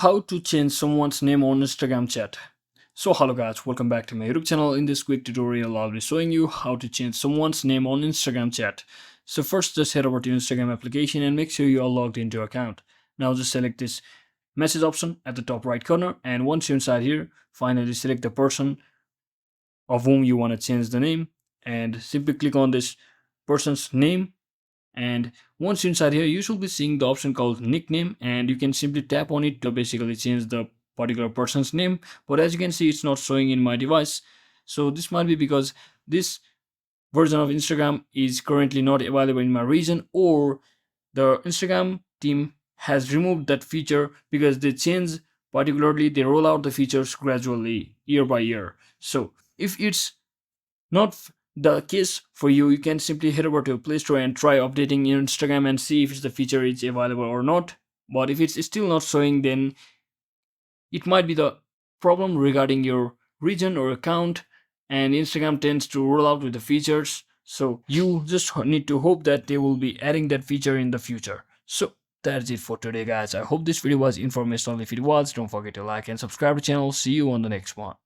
How to change someone's name on Instagram chat. So hello guys, welcome back to my YouTube channel. In this quick tutorial I'll be showing you how to change someone's name on Instagram chat. So first just head over to Instagram application and make sure you are logged into your account. Now just select this message option at the top right corner, and once you're inside here, finally select the person of whom you want to change the name and simply click on this person's name. And once inside here, you should be seeing the option called nickname, and you can simply tap on it to basically change the particular person's name. But as you can see, it's not showing in my device. So this might be because this version of Instagram is currently not available in my region, or the Instagram team has removed that feature because they change, particularly they roll out the features gradually year by year. So if it's not the case for you, you can simply head over to Play Store and try updating your Instagram and see if the feature is available or not. But if it's still not showing, then it might be the problem regarding your region or account, and Instagram tends to roll out with the features. So you just need to hope that they will be adding that feature in the future. So that's it for today, guys. I hope this video was informational. If it was, don't forget to like and subscribe to the channel. See you on the next one.